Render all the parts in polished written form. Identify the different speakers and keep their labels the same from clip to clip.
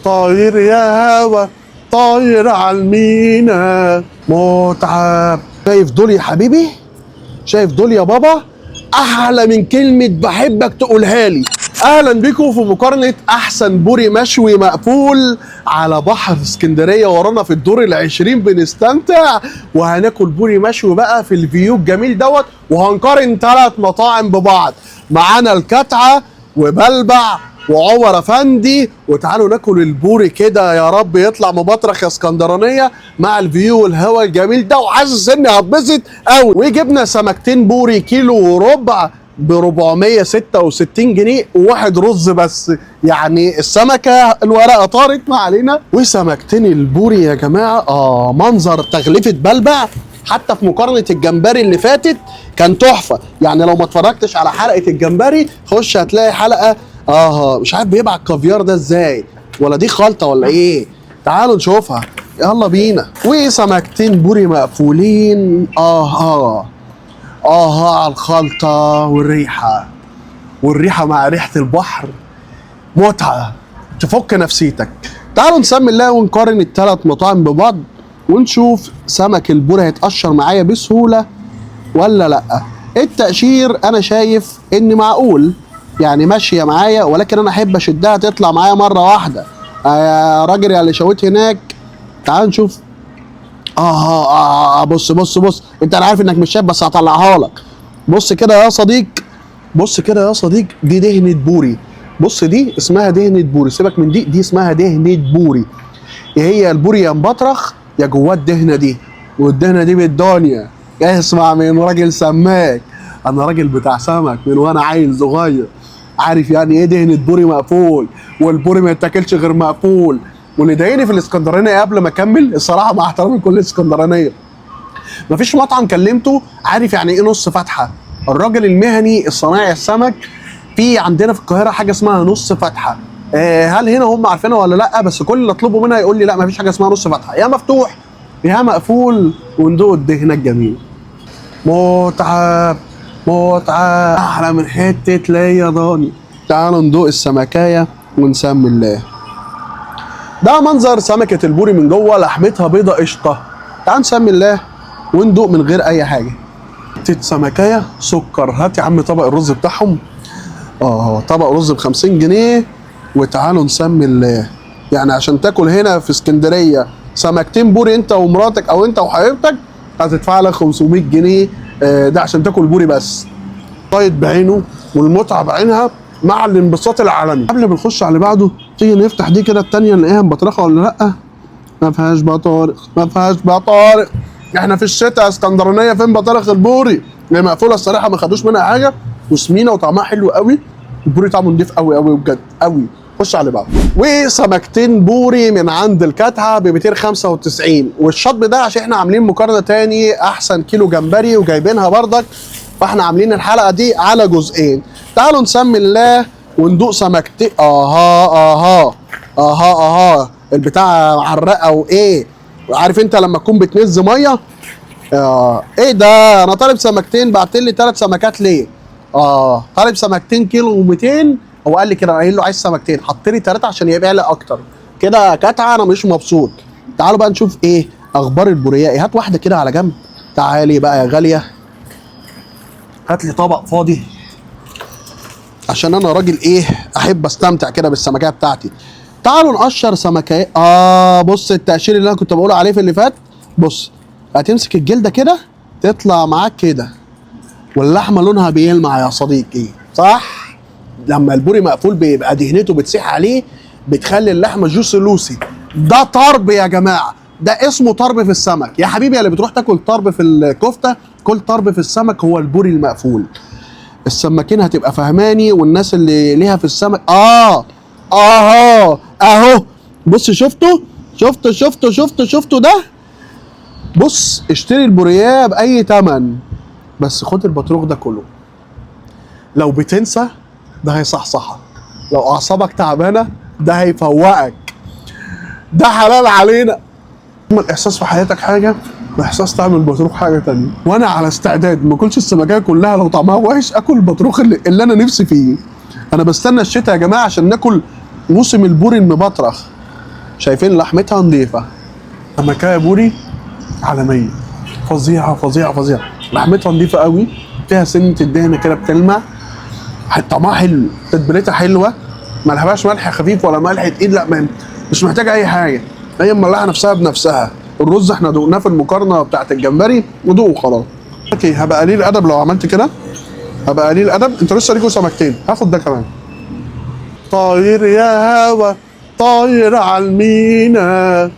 Speaker 1: طاير يا هوا طاير على المينا متعب. شايف دول يا حبيبي؟ شايف دول يا بابا؟ احلى من كلمه بحبك تقولها لي. اهلا بيكم في مقارنه احسن بوري مشوي مقفول على بحر اسكندريه. ورانا في الدور العشرين بنستمتع وهناكل بوري مشوي بقى في الفيو الجميل دوت، وهنقارن 3 مطاعم ببعض. معانا الكتعه وبلبع وعمر افندي، وتعالوا ناكل البوري كده يا رب يطلع مبطرخ يا اسكندرانيه مع الفيو والهواء الجميل ده، وحاسس اني هتبسط قوي. وجبنا سمكتين بوري كيلو وربع ب 466 جنيه وواحد رز بس، يعني السمكه الورقه طارت ما علينا. وسمكتين البوري يا جماعه منظر تغليفه بلبع حتى في مقارنه الجمبري اللي فاتت كان تحفه. يعني لو ما اتفرجتش على حلقه الجمبري خش هتلاقي حلقه مش عارف بيبقى الكافيار ده ازاي، ولا دي خلطه ولا ايه. تعالوا نشوفها يلا بينا. وسمكتين بوري مقفولين على الخلطه والريحه مع ريحه البحر متعه تفك نفسيتك. تعالوا نسمي الله ونقارن ال3 مطاعم ببعض ونشوف سمك البوري هيتقشر معايا بسهوله ولا لا. التقشير انا شايف ان معقول، يعني ماشيه معايا، ولكن انا احب اشدها تطلع معايا مره واحده. يا راجل يا اللي شويت هناك تعال نشوف. بص بص بص، انت انا عارف انك مش شايف بس هطلعها لك. بص كده يا صديق، بص كده يا صديق، دي دهنه بوري. بص دي اسمها دهنه بوري، سيبك من دي اسمها دهنه بوري. هي البوري يا مبطرخ يا جواه الدهنه دي، والدهنه دي بالدنيا. اسمع من راجل سماك، انا راجل بتاع سمك من وانا عيل صغير، عارف يعني ايه دهنه بوري مقفول، والبوري ما يتاكلش غير مقفول. واللي ضايقني في الاسكندرانيه قبل ما اكمل الصراحه مع احترامي لكل الاسكندرانيه، مفيش مطعم كلمته عارف يعني ايه نص فتحه. الراجل المهني الصنايعي السمك في عندنا في القاهره حاجه اسمها نص فتحه. هل هنا هم عارفينها ولا لا؟ بس كل اللي اطلبه منها يقول لي لا مفيش حاجه اسمها نص فتحه، يا مفتوح يا مقفول. وندوق الدهنه الجميل متعب احلى من حته ليا ضاني. تعالوا ندوق السمكايه ونسمي الله. ده منظر سمكه البوري من جوه، لحمتها بيضه قشطه. تعالوا نسمي الله وندوق من غير اي حاجه. حته سمكايه سكر. هات يا عم طبق الرز بتاعهم. طبق رز ب50 جنيه. وتعالوا نسمي الله. يعني عشان تاكل هنا في اسكندريه سمكتين بوري انت ومراتك او انت وحبيبتك هتدفع لك 500 جنيه. ده عشان تاكل بوري بس. طيب بعينه والمتعه بعينها مع الانبساط العالمي. قبل ما نخش على اللي بعده تيجي نفتح دي كده الثانيه نلاقيها مبطرخه ولا لا؟ ما فيهاش بطارخ. احنا في الشتاء اسكندرانيه، فين بطارخ البوري؟ هي مقفوله الصراحه، ما خدوش منها حاجه وسمينه وطعمها حلو قوي. البوري طعمه نضيف قوي قوي بجد قوي. خش على اللي بعده. وسمكتين بوري من عند الكتعه ب 295. والشطب ده عشان احنا عاملين مقارنه تاني احسن كيلو جمبري وجايبينها بردك، فاحنا عاملين الحلقه دي على جزئين. تعالوا نسمي الله وندوق سمكتين. البتاع معرقه وايه، عارف انت لما تكون بتنز ميه. ايه ده؟ انا طالب سمكتين بعت لي 3 سمكات ليه؟ طالب سمكتين كيلو و200. هو قال لي كده، قايل له عايز سمكتين، حط لي 3 عشان يبيع لي اكتر كده. كتعه انا مش مبسوط. تعالوا بقى نشوف ايه اخبار البورياقي. هات واحده كده على جنب. تعالي بقى يا غاليه، هات لي طبق فاضي عشان انا راجل احب استمتع كده بالسمكيه بتاعتي. تعالوا نقشر سمكيه. بص التقشير اللي انا كنت بقول عليه في اللي فات. بص هتمسك الجلده كده تطلع معاك كده، واللحمه لونها بيلمع يا صديقي، صح؟ لما البوري مقفول بيبقى دهنته بتسيح عليه بتخلي اللحمه جوسي لوسي. ده طرب يا جماعه، ده اسمه طرب في السمك يا حبيبي. اللي بتروح تاكل طرب في الكفته كل طرب في السمك هو البوري المقفول. السماكين هتبقى فهماني، والناس اللي ليها في السمك اهو. بص شفتوا ده. بص اشتري البورياه باي تمن، بس خد البطروخ ده كله. لو بتنسى ده هيصحصحك، لو اعصابك تعبانه ده هيفوقك. ده حلال علينا. الاحساس في حياتك حاجه، واحساس تعمل البطروخ حاجه تانية. وانا على استعداد ما اكلش السمكيه كلها لو طعمها وحش، اكل البطروخ اللي انا نفسي فيه. انا بستنى الشتاء يا جماعه عشان ناكل موسم البوري المبطرخ. شايفين لحمتها نظيفه. سمكايه بوري عالميه، فظيعه فظيعه فظيعه. لحمتها نظيفه قوي، فيها سنه الدهن كده بتلمع، طعمها حلو، تتبيلتها حلوه، ما لهاش ملح خفيف ولا ملح تقيل، لا مش محتاجه اي حاجه، هي مملحه نفسها بنفسها. الرز احنا دوقناه في المقارنه بتاعت الجمبري ودوقه خلاص. اوكي، هبقى قليل ادب لو عملت كده، هبقى قليل ادب. انتوا لسه ليكوا سمكتين، هاخد ده كمان. طاير يا هوا طاير على المينا.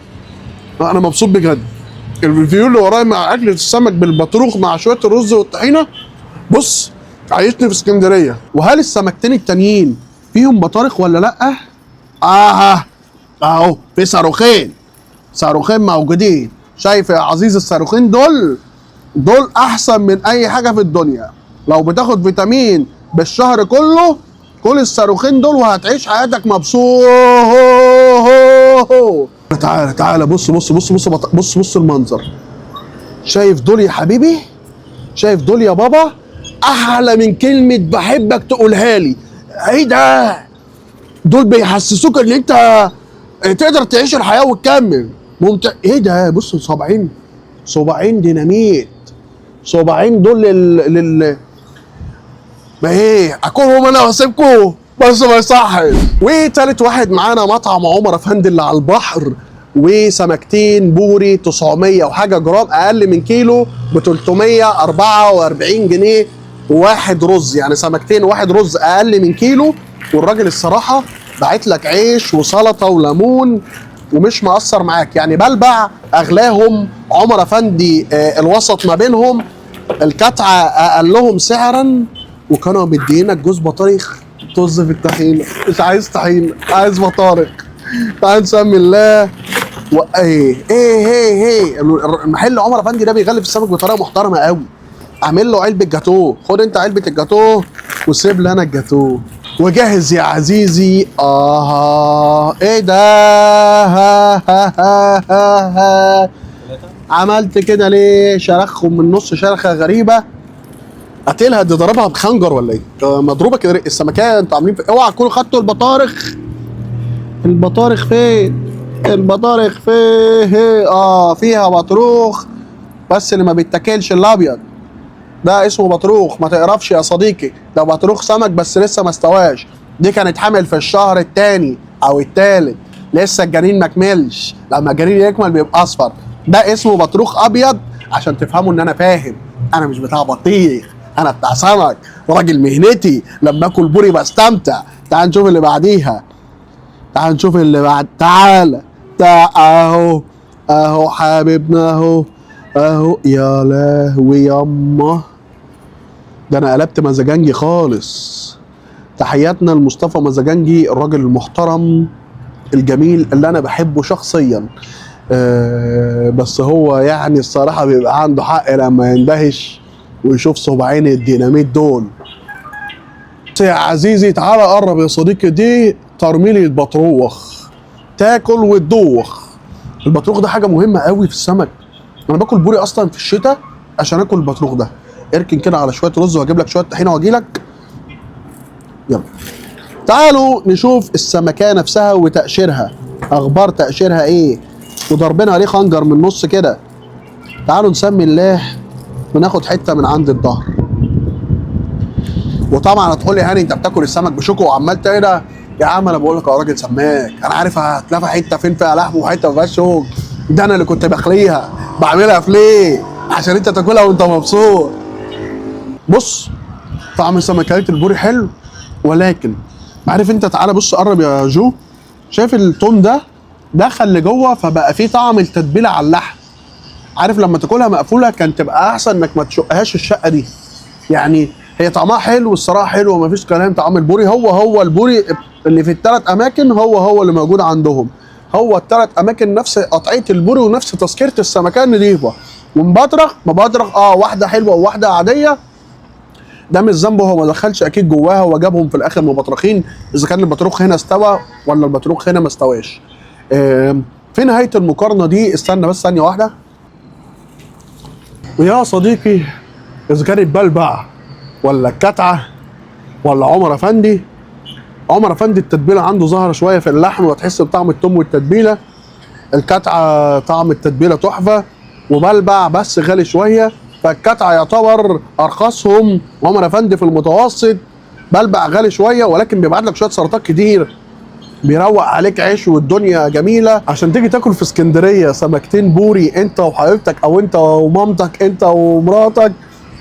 Speaker 1: انا مبسوط بجد. الفيديو اللي ورايا مع اكله السمك بالبطروخ مع شويه الرز والطحينه، بص عايشني في اسكندريه. وهل السمكتين التانيين فيهم بطارخ ولا لا؟ اهو في صاروخين، صاروخين موجودين. شايف يا عزيز الصاروخين دول احسن من اي حاجه في الدنيا. لو بتاخد فيتامين بالشهر كله كل الصاروخين دول وهتعيش حياتك مبسوط. تعالى بص المنظر. شايف دول يا حبيبي؟ شايف دول يا بابا؟ احلى من كلمه بحبك تقولها لي. ايه ده؟ دول بيحسسوك ان انت تقدر تعيش الحياه وتكمل. ممتع. ايه ده؟ بص صباعين ديناميت. صباعين دول ما ايه اكلهم انا واسيبكم؟ بس ما يصحش. وتالت واحد معانا مطعم عمر افندي اللي على البحر، وسمكتين بوري 900 وحاجه جرام، اقل من كيلو ب 344 جنيه. وواحد رز، يعني سمكتين واحد رز اقل من كيلو. والراجل الصراحه باعت لك عيش وسلطه وليمون ومش مقصر معاك، يعني بلبع اغلاهم عمر افندي الوسط ما بينهم، الكتعه اقلهم سعرا، وكانوا مدينك جوز بطارخ طز في الطحينه. مش عايز طحينه، عايز بطارخ. تعال نسمي الله. ايه المحل عمر افندي ده بيغلف السمك بطريقه محترمه قوي. اعمل له علبه جاتوه، خد انت علبه الجاتوه وسيب لي انا الجاتوه. وجهز يا عزيزي. ايه ده؟ عملت كده ليه؟ شرخهم من نص شرخه غريبه. قتلها دي، ضربها بخنجر ولا ايه؟ مضروبه كده السمكيه. انتوا عاملين اوعى تكونوا خدتوا البطارخ. البطارخ فين؟ البطارخ فين؟ فيها بطروخ، بس اللي ما بيتاكلش الابيض ده اسمه بطروخ. ما تقرفش يا صديقي، ده بطروخ سمك بس لسه ما استواش. دي كانت حامل في الشهر الثاني او الثالث، لسه الجنين ما كملش. لما الجنين يكمل بيبقى اصفر. ده اسمه بطروخ ابيض، عشان تفهموا ان انا فاهم. انا مش بتاع بطيخ، انا بتاع سمك، راجل مهنتي. لما اكل بوري بستمتع. تعال نشوف اللي بعديها. تعال نشوف اللي بعد. تعال اهو حبيبنا اهو. يا لهوي ياما، ده انا قلبت مزاجنجي خالص. تحياتنا لمصطفى مزاجنجي، الراجل المحترم الجميل اللي انا بحبه شخصيا. بس هو يعني الصراحه بيبقى عنده حق لما يندهش ويشوف صباعين الديناميت دول. يا عزيزي تعالى قرب يا صديقي، دي ترميلي البطروخ، تاكل وتدوخ. البطروخ ده حاجه مهمه قوي في السمك. انا باكل بوري اصلا في الشتاء عشان اكل البطروخ ده. اركن كده على شويه رز وهجيب لك شويه طحينه واجي لك. يلا تعالوا نشوف السمكه نفسها وتقشيرها. اخبار تقشيرها ايه؟ وضربنا عليه خنجر من النص كده. تعالوا نسمي الله وناخد حته من عند الظهر. وطبعا هتقول لي هاني انت بتاكل السمك بشوكه وعمال كده. يا عم انا بقول لك يا راجل سماك، انا عارف هتلاقي حته فين فيها لحم وحته ما فيهاش شوك. ده انا اللي كنت بخليها، بعملها في ليه؟ عشان انت تاكلها وانت مبسوط. بص طعم سمكية البوري حلو، ولكن عارف انت، تعالى بص قرب يا جو. شايف التوم ده دخل لجوه فبقى فيه طعم التتبيله على اللحم. عارف لما تاكلها مقفوله كان تبقى احسن انك ما تشقهاش الشقه دي. يعني هي طعمها حلو الصراحه، حلو ومفيش كلام. طعم البوري هو البوري اللي في الثلاث اماكن هو اللي موجود عندهم. هو الثلاث اماكن نفس قطعيه البوري ونفس تذكره السمكه نضيفه. ومبطرخ واحده حلوه وواحده عاديه. ده مش ذنبه، هو ما دخلش اكيد جواها، هو جابهم في الاخر مبطرخين. اذا كان البطروخ هنا استوى ولا البطروخ هنا ما استواش. في نهايه المقارنه دي استنى بس ثانيه واحده. ويا صديقي اذا كانت بلبع ولا الكتعه ولا عمر افندي، عمر افندي التتبيله عنده ظاهره شويه في اللحم وتحس بطعم التوم والتتبيله. الكتعه طعم التتبيله تحفه، وبلبع بس غالي شويه، فالكتعه يعتبر ارخصهم. عمر افندي في المتوسط، بلبع غالي شويه ولكن بيبعت لك شويه سلطات كتير، بيروق عليك عيش والدنيا جميله. عشان تيجي تاكل في اسكندريه سمكتين بوري انت وحبيبتك او انت ومامتك انت ومراتك،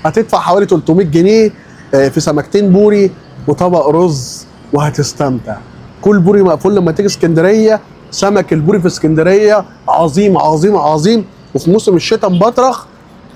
Speaker 1: هتدفع حوالي 300 جنيه في سمكتين بوري وطبق رز وهتستمتع. كل بوري مقفول لما تيجي اسكندريه. سمك البوري في اسكندريه عظيم عظيم عظيم، وفي موسم الشتاء مبطرخ،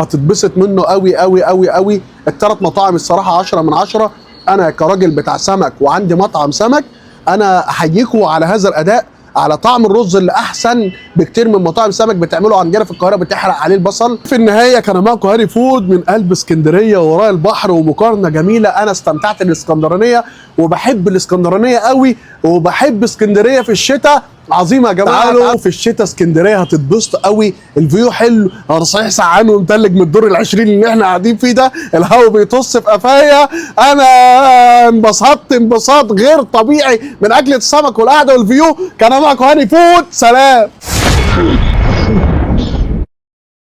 Speaker 1: هتتبسط منه قوي قوي قوي قوي. الثلاث مطاعم الصراحه 10 من 10. انا كراجل بتاع سمك وعندي مطعم سمك، انا احييكوا على هذا الاداء، على طعم الرز اللي احسن بكتير من مطاعم سمك بتعمله عندنا في القاهره بتحرق عليه البصل. في النهايه كان معكم هاري فود من قلب اسكندريه وراء البحر، ومقارنه جميله. انا استمتعت بالاسكندرانيه وبحب الاسكندرانيه قوي، وبحب اسكندريه في الشتاء. عظيمه يا جماعه، تعالوا في الشتاء اسكندريه هتتبسطوا قوي. الفيو حلو، انا صحيح سعان ومتلج من الدور ال20 اللي احنا قاعدين فيه ده، الهواء بيطص في قفايا. انا انبسطت انبساط غير طبيعي من اجل السمك والقعده والفيو. كان معكم هاني فود، سلام.